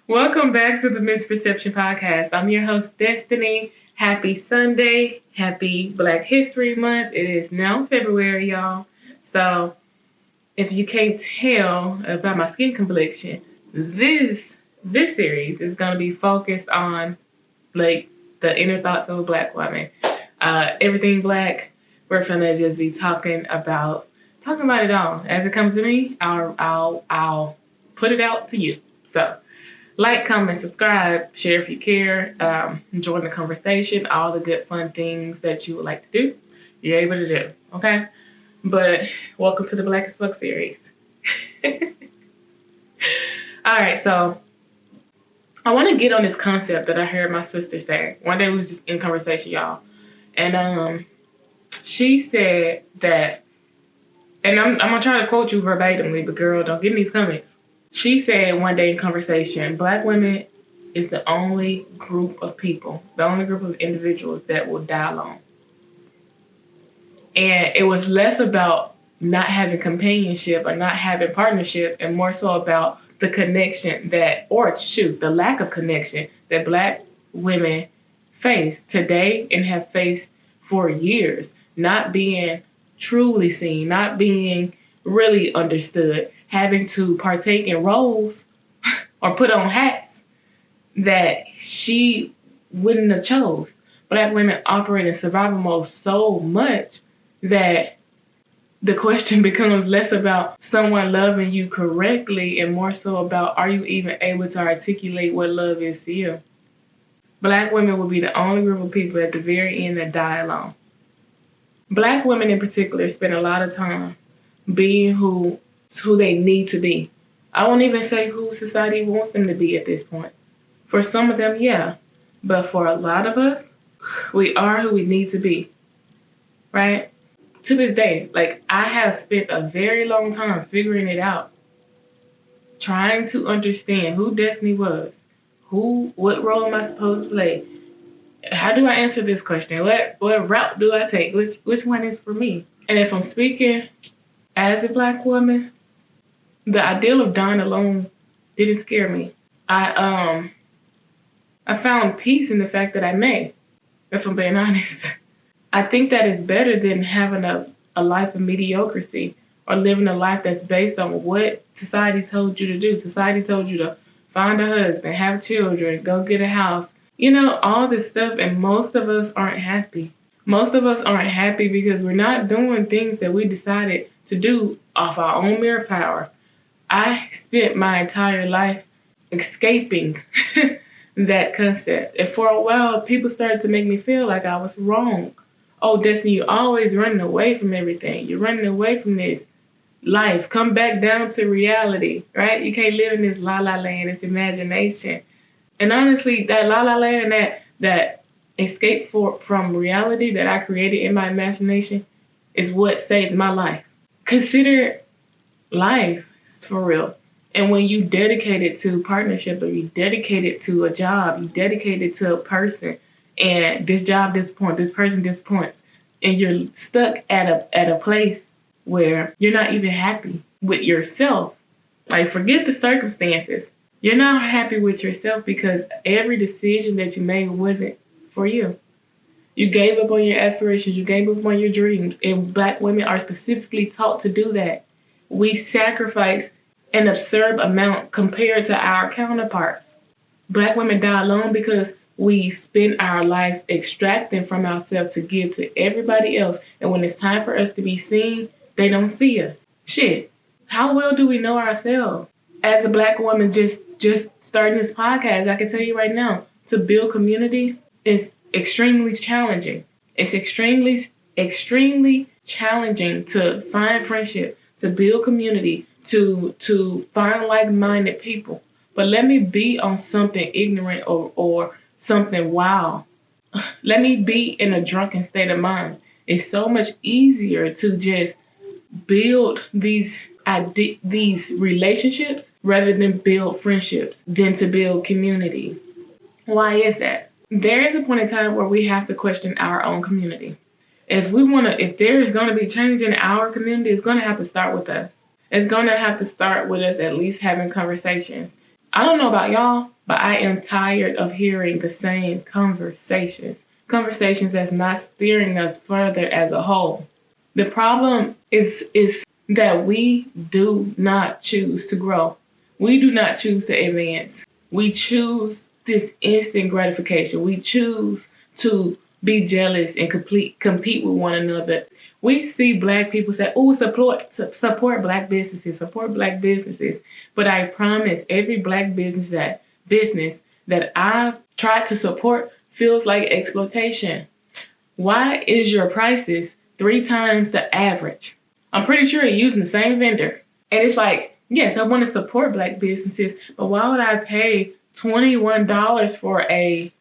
Welcome back to the Misperception Podcast. I'm your host, Destiny. Happy Sunday. Happy Black History Month. It is now February, y'all. So, if you can't tell about my skin complexion, this series is going to be focused on, like, the inner thoughts of a Black woman. Everything Black. We're finna just be talking about it all. As it comes to me, I'll put it out to you. So, like, comment, subscribe, share if you care, join the conversation, all the good fun things that you would like to do, you're able to do, okay? But welcome to the Black as Fuck series. All right, so I want to get on this concept that I heard my sister say. One day we was just in conversation, y'all, and she said that, and I'm going to try to quote you verbatimly, but girl, don't get in these comments. She said one day in conversation, Black women is the only group of people, the only group of individuals that will die alone. And it was less about not having companionship or not having partnership and more so about the connection the lack of connection that Black women face today and have faced for years. Not being truly seen, not being really understood, having to partake in roles or put on hats that she wouldn't have chose. Black women operate in survival mode so much that the question becomes less about someone loving you correctly and more so about, are you even able to articulate what love is to you? Black women will be the only group of people at the very end that die alone. Black women in particular spend a lot of time being who they need to be. I won't even say who society wants them to be at this point. For some of them, yeah. But for a lot of us, we are who we need to be. Right? To this day, like, I have spent a very long time figuring it out. Trying to understand who Destiny was. What role am I supposed to play? How do I answer this question? What route do I take? Which one is for me? And if I'm speaking as a Black woman, the ideal of dying alone didn't scare me. I found peace in the fact that I may, if I'm being honest. I think that is better than having a life of mediocrity or living a life that's based on what society told you to do. Society told you to find a husband, have children, go get a house, all this stuff, and most of us aren't happy. Most of us aren't happy because we're not doing things that we decided to do off our own mere power. I spent my entire life escaping that concept. And for a while, people started to make me feel like I was wrong. Oh, Destiny, you're always running away from everything. You're running away from this life. Come back down to reality, right? You can't live in this la-la land, this imagination. And honestly, that la-la land and that escape from reality that I created in my imagination is what saved my life. Consider life, for real. And when you dedicate it to partnership, or you dedicate it to a job, you dedicate it to a person, and this job disappoints, this person disappoints, and you're stuck at a place where you're not even happy with yourself. Like, forget the circumstances. You're not happy with yourself because every decision that you made wasn't for you. You gave up on your aspirations, you gave up on your dreams, and Black women are specifically taught to do that. We sacrifice an absurd amount compared to our counterparts. Black women die alone because we spend our lives extracting from ourselves to give to everybody else. And when it's time for us to be seen, they don't see us. Shit, how well do we know ourselves? As a Black woman just starting this podcast, I can tell you right now, to build community is extremely challenging. It's extremely challenging to find friendship, to build community, to find like-minded people. But let me be on something ignorant or something wild. Let me be in a drunken state of mind. It's so much easier to just build these relationships rather than build friendships than to build community. Why is that? There is a point in time where we have to question our own community. If there is going to be change in our community, it's going to have to start with us. It's going to have to start with us at least having conversations. I don't know about y'all, But I am tired of hearing the same conversations that's not steering us further as a whole. The problem is that we do not choose to grow. We do not choose to advance. We choose this instant gratification. We choose to be jealous and compete with one another. We see Black people say, "Oh, support Black businesses, support Black businesses." But I promise, every Black business that I've tried to support feels like exploitation. Why is your prices 3 times the average? I'm pretty sure you're using the same vendor. And it's like, yes, I want to support Black businesses, but why would I pay $21 for a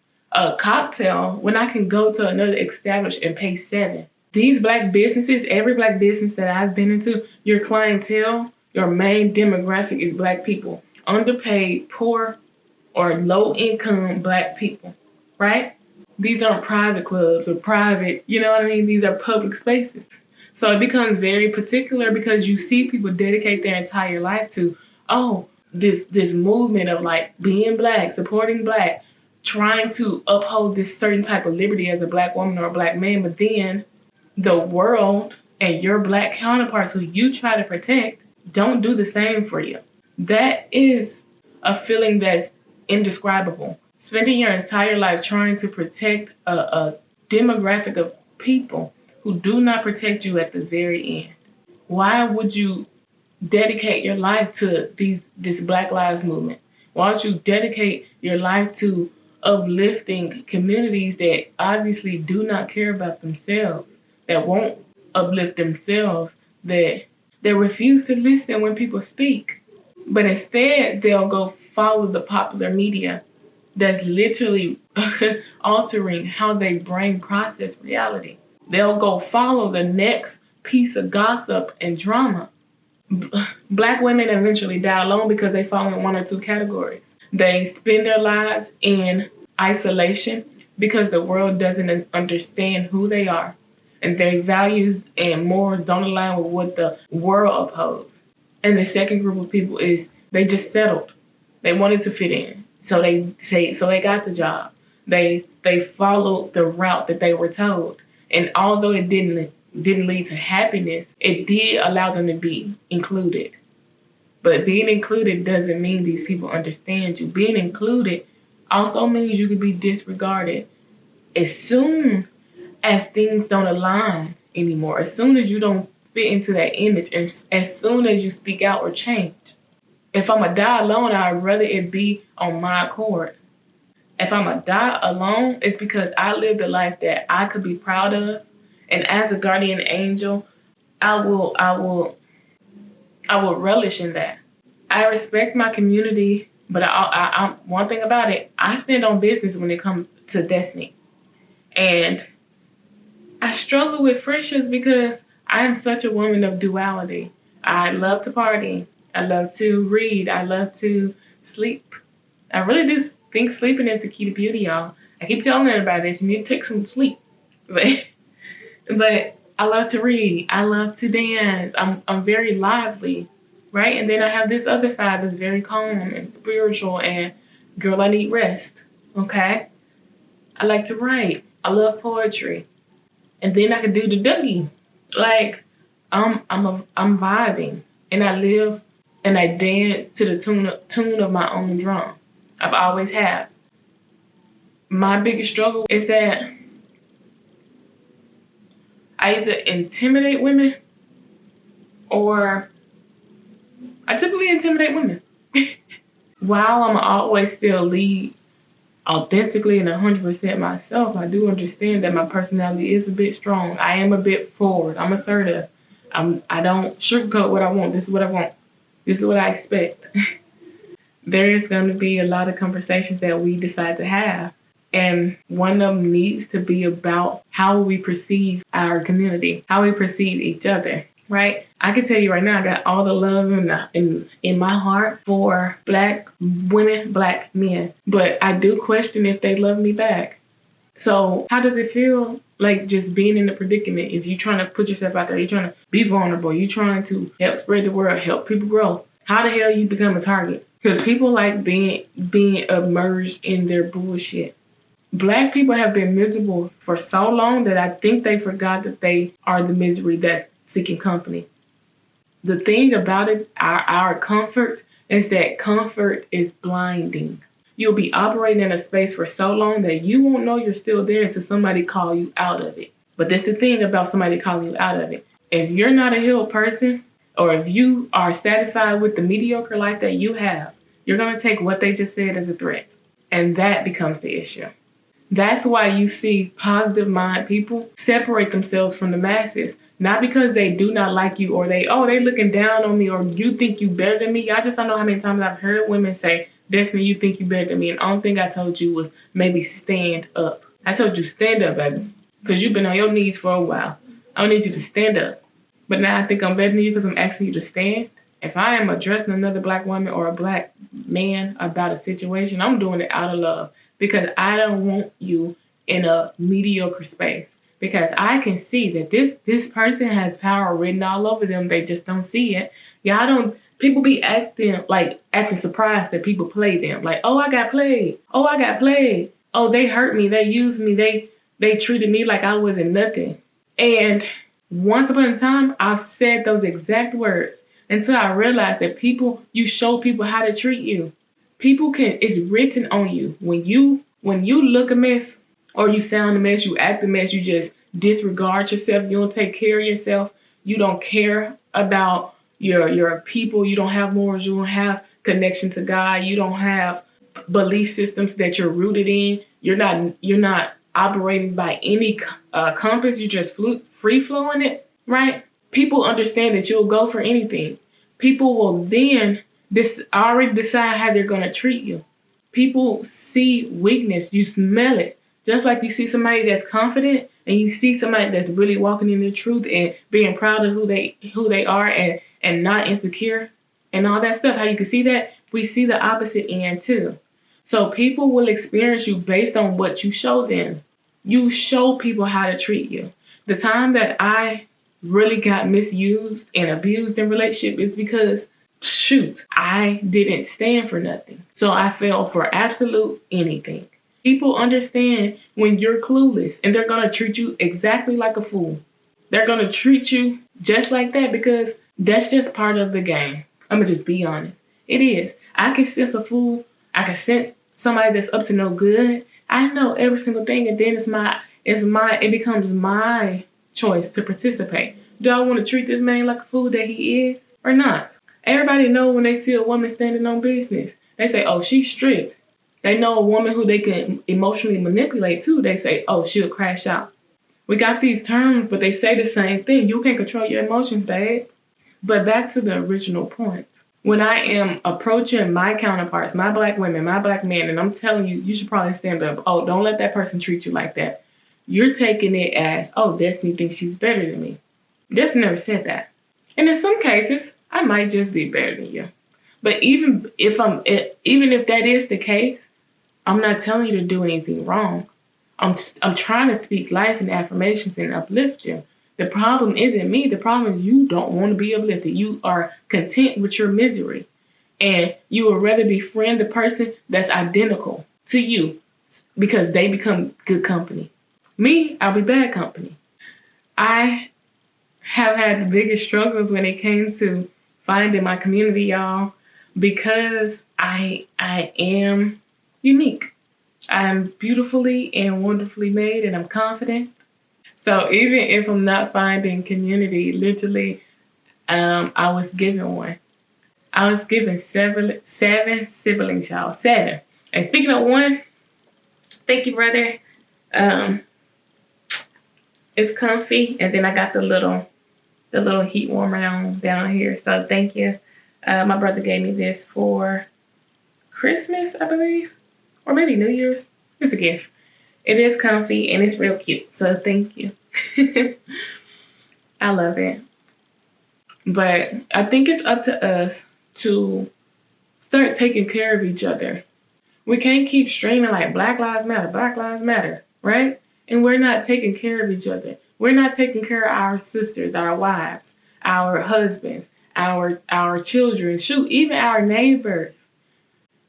cocktail when I can go to another establishment and pay $7? These Black businesses, every Black business that I've been into, your clientele, your main demographic is Black people. Underpaid, poor, or low-income Black people, right? These aren't private clubs or private, you know what I mean? These are public spaces. So it becomes very particular because you see people dedicate their entire life to, this movement of like being Black, supporting Black, trying to uphold this certain type of liberty as a Black woman or a Black man, but then the world and your Black counterparts who you try to protect don't do the same for you. That is a feeling that's indescribable. Spending your entire life trying to protect a demographic of people who do not protect you at the very end. Why would you dedicate your life to this Black Lives Movement? Why don't you dedicate your life to uplifting communities that obviously do not care about themselves, that won't uplift themselves, that refuse to listen when people speak? But instead, they'll go follow the popular media that's literally altering how they brain process reality. They'll go follow the next piece of gossip and drama. Black women eventually die alone because they fall in one or two categories. They spend their lives in isolation because the world doesn't understand who they are, and their values and morals don't align with what the world upholds. And the second group of people is they just settled. They wanted to fit in. So they got the job. They followed the route that they were told. And although it didn't lead to happiness, it did allow them to be included. But being included doesn't mean these people understand you. Being included also means you could be disregarded as soon as things don't align anymore, as soon as you don't fit into that image, and as soon as you speak out or change. If I'm going to die alone, I'd rather it be on my accord. If I'm going to die alone, it's because I lived a life that I could be proud of. And as a guardian angel, I will relish in that. I respect my community, but I one thing about it, I stand on business when it comes to destiny. And I struggle with friendships because I am such a woman of duality. I love to party. I love to read. I love to sleep. I really do think sleeping is the key to beauty, y'all. I keep telling everybody this. You need to take some sleep. But I love to read. I love to dance. I'm very lively, right? And then I have this other side that's very calm and spiritual and, girl, I need rest, okay? I like to write. I love poetry. And then I can do the Dougie. Like, I'm vibing. And I live and I dance to the tune of my own drum. I've always have. My biggest struggle is that I either intimidate women or I typically intimidate women. While I'm always still lead authentically and 100% myself, I do understand that my personality is a bit strong. I am a bit forward. I'm assertive. I don't sugarcoat what I want. This is what I want. This is what I expect. There is going to be a lot of conversations that we decide to have. And one of them needs to be about how we perceive our community, how we perceive each other, right? I can tell you right now, I got all the love in my heart for Black women, Black men. But I do question if they love me back. So how does it feel like just being in a predicament? If you're trying to put yourself out there, you're trying to be vulnerable, you're trying to help spread the word, help people grow. How the hell you become a target? Because people like being immersed in their bullshit. Black people have been miserable for so long that I think they forgot that they are the misery that's seeking company. The thing about it, our comfort, is that comfort is blinding. You'll be operating in a space for so long that you won't know you're still there until somebody call you out of it. But that's the thing about somebody calling you out of it. If you're not a healed person, or if you are satisfied with the mediocre life that you have, you're going to take what they just said as a threat. And that becomes the issue. That's why you see positive mind people separate themselves from the masses. Not because they do not like you or they looking down on me or you think you better than me. I just don't know how many times I've heard women say, Destiny, you think you better than me. And the only thing I told you was maybe stand up. I told you stand up, baby. Because you've been on your knees for a while. I don't need you to stand up. But now I think I'm better than you because I'm asking you to stand. If I am addressing another black woman or a black man about a situation, I'm doing it out of love. Because I don't want you in a mediocre space. Because I can see that this person has power written all over them. They just don't see it. People be acting surprised that people play them. Like, oh, I got played. Oh, I got played. Oh, they hurt me. They used me. They treated me like I wasn't nothing. And once upon a time, I've said those exact words until I realized that you show people how to treat you. It's written on you. When you look a mess or you sound a mess, you act a mess, you just disregard yourself, you don't take care of yourself, you don't care about your people, you don't have morals, you don't have connection to God, you don't have belief systems that you're rooted in, you're not operating by any compass, you're just free flowing it, right? People understand that you'll go for anything. People will then already decide how they're going to treat you. People see weakness. You smell it. Just like you see somebody that's confident and you see somebody that's really walking in their truth and being proud of who they are and not insecure and all that stuff. How you can see that? We see the opposite end too. So people will experience you based on what you show them. You show people how to treat you. The time that I really got misused and abused in relationship is because I didn't stand for nothing. So I fell for absolute anything. People understand when you're clueless and they're going to treat you exactly like a fool. They're going to treat you just like that because that's just part of the game. I'm going to just be honest. It is. I can sense a fool. I can sense somebody that's up to no good. I know every single thing, and then it becomes my choice to participate. Do I want to treat this man like a fool that he is or not? Everybody know when they see a woman standing on business. They say, oh, she's strict. They know a woman who they can emotionally manipulate too. They say, oh, she'll crash out. We got these terms, but they say the same thing. You can't control your emotions, babe. But back to the original point. When I am approaching my counterparts, my black women, my black men, and I'm telling you, you should probably stand up. Oh, don't let that person treat you like that. You're taking it as, oh, Destiny thinks she's better than me. Destiny never said that. And in some cases, I might just be better than you. But even if that is the case, I'm not telling you to do anything wrong. I'm trying to speak life and affirmations and uplift you. The problem isn't me. The problem is you don't want to be uplifted. You are content with your misery. And you would rather befriend the person that's identical to you because they become good company. Me, I'll be bad company. I have had the biggest struggles when it came to finding my community, y'all, because I am unique. I'm beautifully and wonderfully made, and I'm confident. So even if I'm not finding community, literally, I was given one. I was given seven siblings, y'all. 7. And speaking of one, thank you, brother. It's comfy, and then I got the little heat warmer down here. So thank you. My brother gave me this for Christmas, I believe, or maybe New Year's. It's a gift. It is comfy and it's real cute. So thank you. I love it. But I think it's up to us to start taking care of each other. We can't keep streaming like Black Lives Matter, right? And we're not taking care of each other. We're not taking care of our sisters, our wives, our husbands, our children, even our neighbors.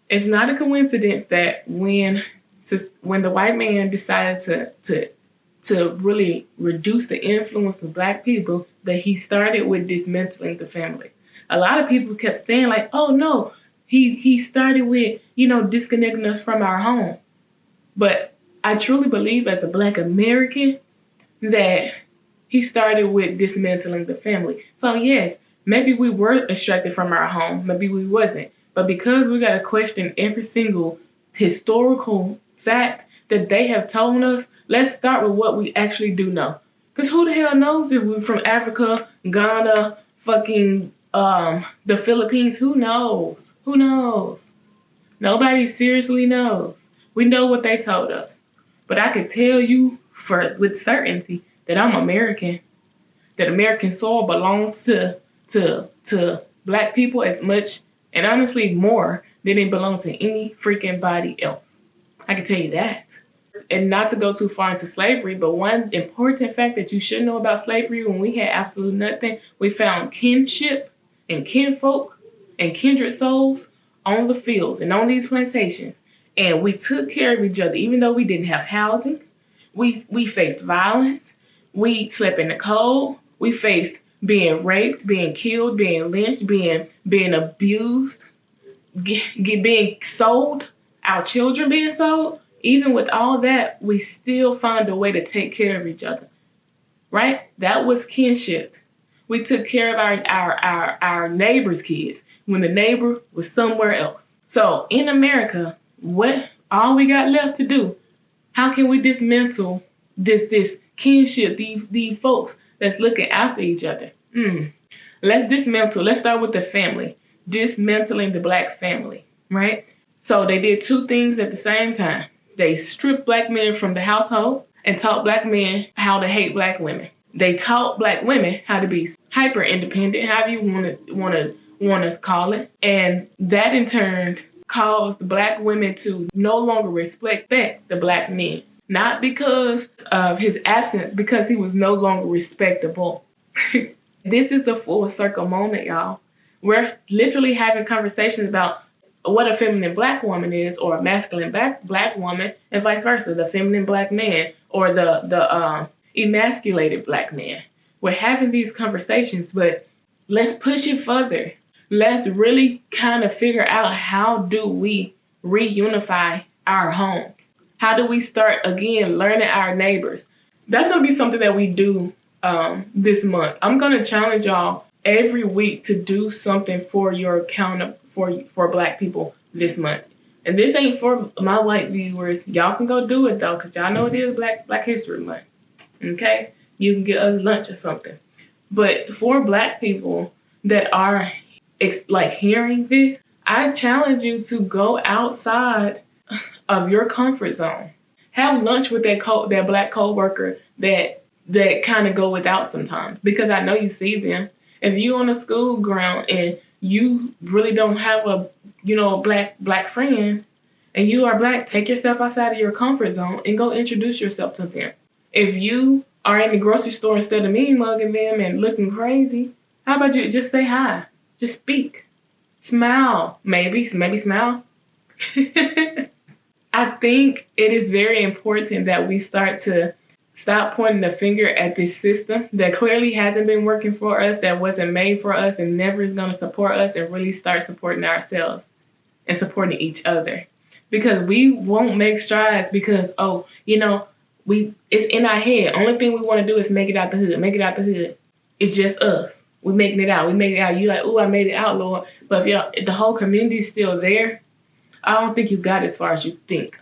It's not a coincidence that when the white man decided to really reduce the influence of Black people, that he started with dismantling the family. A lot of people kept saying like, "Oh no, he started with disconnecting us from our home." But I truly believe, as a Black American, that he started with dismantling the family. So yes, maybe we were extracted from our home, maybe we wasn't. But because we got to question every single historical fact that they have told us, let's start with what we actually do know. Because who the hell knows if we're from Africa, Ghana, fucking the Philippines? Who knows? Who knows? Nobody seriously knows. We know what they told us. But I can tell you with certainty that I'm American, that American soil belongs to Black people as much, and honestly more, than it belongs to any freaking body else. I can tell you that. And not to go too far into slavery, but one important fact that you should know about slavery: when we had absolute nothing, we found kinship and kinfolk and kindred souls on the fields and on these plantations. And we took care of each other, even though we didn't have housing. We faced violence. We slept in the cold. We faced being raped, being killed, being lynched, being abused, being sold, our children being sold. Even with all that, we still found a way to take care of each other, right? That was kinship. We took care of our neighbor's kids when the neighbor was somewhere else. So in America, what all we got left to do? How can we dismantle this kinship, these folks that's looking after each other? Let's dismantle. Let's start with the family. Dismantling the Black family, right? So they did two things at the same time. They stripped Black men from the household and taught Black men how to hate Black women. They taught Black women how to be hyper independent, however you want to call it, and that in turn caused Black women to no longer respect the Black men, not because of his absence, because he was no longer respectable. This is the full circle moment, y'all. We're literally having conversations about what a feminine Black woman is, or a masculine black woman, and vice versa, the feminine Black man or the emasculated Black man. We're having these conversations, but let's push it further. Let's really kind of figure out, how do we reunify our homes? How do we start again learning our neighbors? That's going to be something that we do this month. I'm going to challenge y'all every week to do something for your for Black people this month. And this ain't for my white viewers. Y'all can go do it though, because y'all know it is Black History Month. Okay? You can get us lunch or something. But for Black people that are hearing this, I challenge you to go outside of your comfort zone. Have lunch with that Black coworker that kind of go without sometimes, because I know you see them. If you on a school ground and you really don't have a black friend, and you are Black, take yourself outside of your comfort zone and go introduce yourself to them. If you are in the grocery store, instead of mean mugging them and looking crazy, how about you just say hi? Just speak. Smile. Maybe smile. I think it is very important that we stop pointing the finger at this system that clearly hasn't been working for us, that wasn't made for us and never is going to support us, and really start supporting ourselves and supporting each other. Because we won't make strides because, it's in our head. Only thing we want to do is make it out the hood. It's just us. We're making it out. You like, oh, I made it out, Lord. But if the whole community is still there, I don't think you got as far as you think.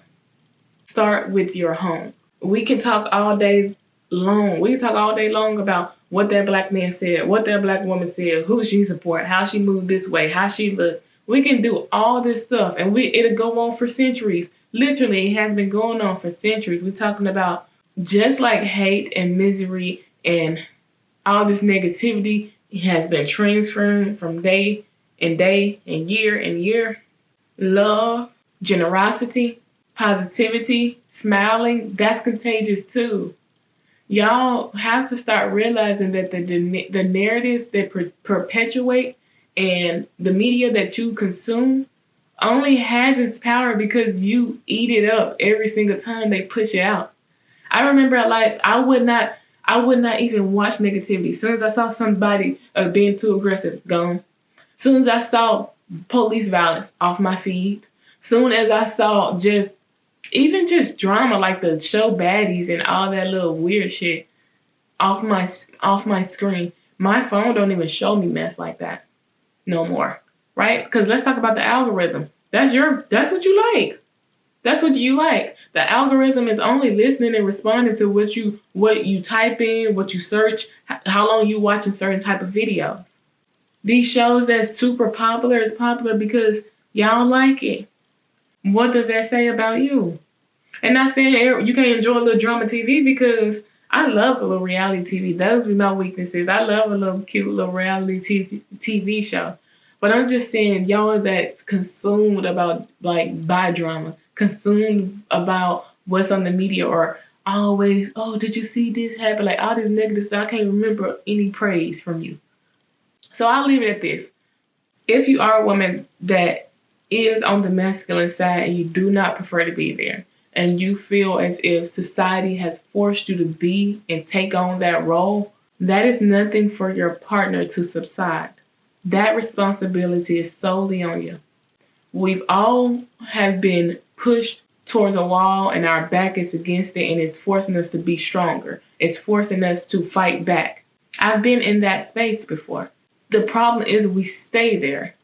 Start with your home. We can talk all day long. We can talk all day long about what that Black man said, what that Black woman said, who she support, how she moved this way, how she looked. We can do all this stuff, and it'll go on for centuries. Literally, it has been going on for centuries. We're talking about just like hate and misery and all this negativity has been transferred from day and year. Love, generosity, positivity, smiling, that's contagious too. Y'all have to start realizing that the narratives that perpetuate and the media that you consume only has its power because you eat it up every single time they push it out. I remember in life, I would not even watch negativity. As soon as I saw somebody being too aggressive, gone. As soon as I saw police violence, off my feed. Soon as I saw even just drama like the show Baddies and all that little weird shit off my screen. My phone don't even show me mess like that no more, right? Because let's talk about the algorithm. That's what you like. That's what you like. The algorithm is only listening and responding to what you type in, what you search, how long you watching certain type of videos. These shows that's super popular is popular because y'all like it. What does that say about you? And not saying you can't enjoy a little drama TV because I love a little reality TV. Those are my weaknesses. I love a little cute little reality TV show. But I'm just saying y'all that's consumed about by drama, consumed about what's on the media or always, oh, did you see this happen? Like all this negative stuff. I can't remember any praise from you. So I'll leave it at this. If you are a woman that is on the masculine side and you do not prefer to be there, and you feel as if society has forced you to be and take on that role, that is nothing for your partner to subside. That responsibility is solely on you. We've all have been pushed towards a wall and our back is against it and it's forcing us to be stronger. It's forcing us to fight back. I've been in that space before. The problem is we stay there.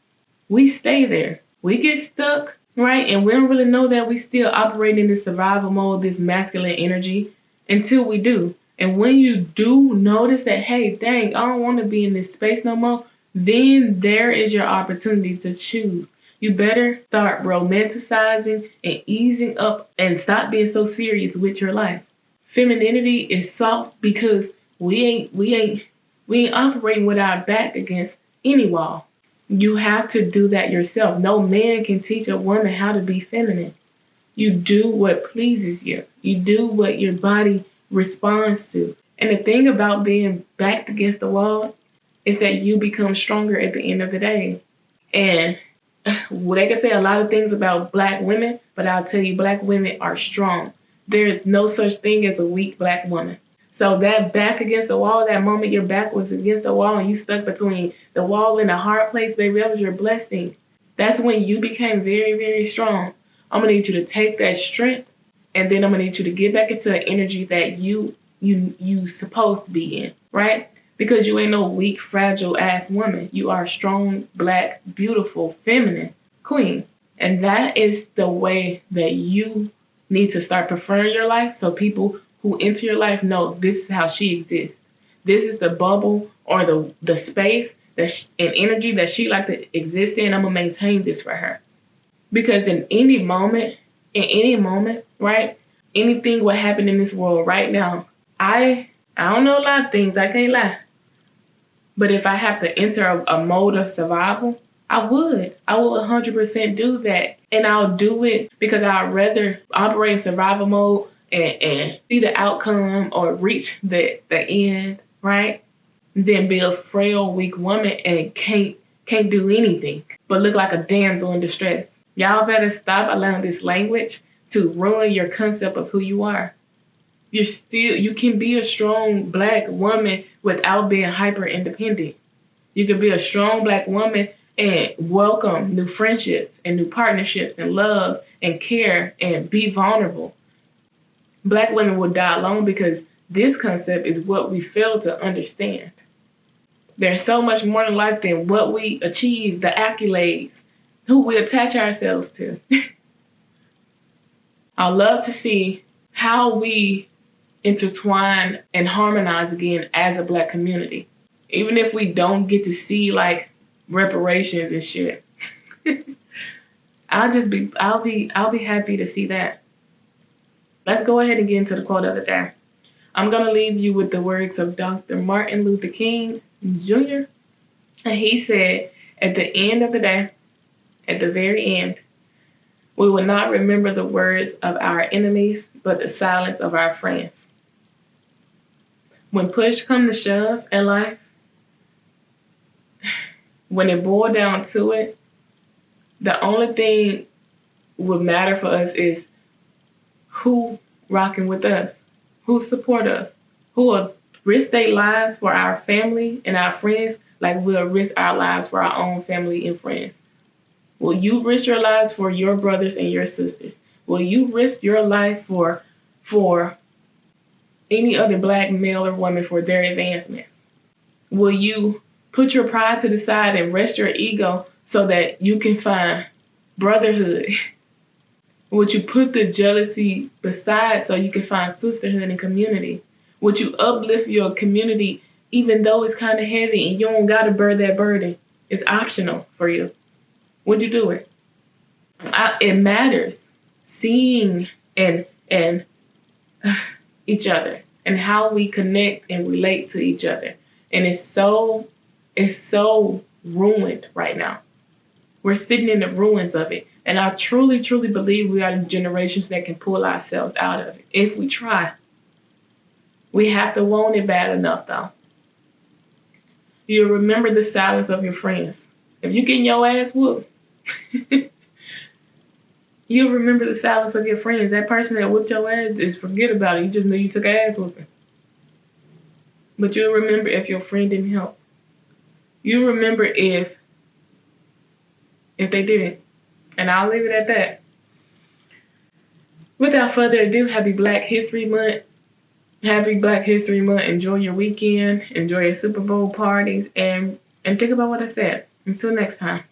We stay there. We get stuck, right? And we don't really know that we still operate in this survival mode, this masculine energy, until we do. And when you do notice that, hey, dang, I don't want to be in this space no more, then there is your opportunity to choose. You better start romanticizing and easing up and stop being so serious with your life. Femininity is soft because we ain't operating with our back against any wall. You have to do that yourself. No man can teach a woman how to be feminine. You do what pleases you. You do what your body responds to. And the thing about being backed against the wall is that you become stronger at the end of the day. And they can say a lot of things about black women, but I'll tell you, black women are strong. There is no such thing as a weak black woman. So that back against the wall, that moment your back was against the wall and you stuck between the wall and the hard place, baby, that was your blessing. That's when you became very, very strong. I'm going to need you to take that strength and then I'm going to need you to get back into the energy that you supposed to be in, right? Because you ain't no weak, fragile ass woman. You are a strong, black, beautiful, feminine queen. And that is the way that you need to start preferring your life so people who enter your life know this is how she exists. This is the bubble or the space and energy that she like to exist in. I'm going to maintain this for her. Because in any moment, right, anything will happen in this world right now. I don't know a lot of things, I can't lie. But if I have to enter a mode of survival, I would 100% do that. And I'll do it because I'd rather operate in survival mode and see the outcome or reach the end, right? Than be a frail, weak woman and can't do anything but look like a damsel in distress. Y'all better stop allowing this language to ruin your concept of who you are. You can be a strong black woman without being hyper independent. You can be a strong black woman and welcome new friendships and new partnerships and love and care and be vulnerable. Black women will die alone because this concept is what we fail to understand. There's so much more in life than what we achieve, the accolades, who we attach ourselves to. I love to see how we intertwine and harmonize again as a black community. Even if we don't get to see like reparations and shit. I'll be happy to see that. Let's go ahead and get into the quote of the day. I'm going to leave you with the words of Dr. Martin Luther King Jr. And he said, at the end of the day, at the very end, we will not remember the words of our enemies, but the silence of our friends. When push comes to shove in life, when it boils down to it, The only thing would matter for us is who rocking with us, who support us, who will risk their lives for our family and our friends like we'll risk our lives for our own family and friends. Will you risk your lives for your brothers and your sisters? Will you risk your life for any other black male or woman for their advancements? Will you put your pride to the side and rest your ego so that you can find brotherhood? Would you put the jealousy beside so you can find sisterhood and community? Would you uplift your community even though it's kind of heavy and you don't got to bear that burden? It's optional for you. Would you do it? It matters. Seeing and each other and how we connect and relate to each other. And it's so ruined right now. We're sitting in the ruins of it. And I truly, truly believe we are the generations that can pull ourselves out of it if we try. We have to want it bad enough, though. You'll remember the silence of your friends. If you're getting your ass whooped, you'll remember the silence of your friends. That person that whooped your ass, just forget about it. You just knew you took an ass whooping. But you'll remember if your friend didn't help. You'll remember if they didn't. And I'll leave it at that. Without further ado, happy Black History Month. Happy Black History Month. Enjoy your weekend. Enjoy your Super Bowl parties. And think about what I said. Until next time.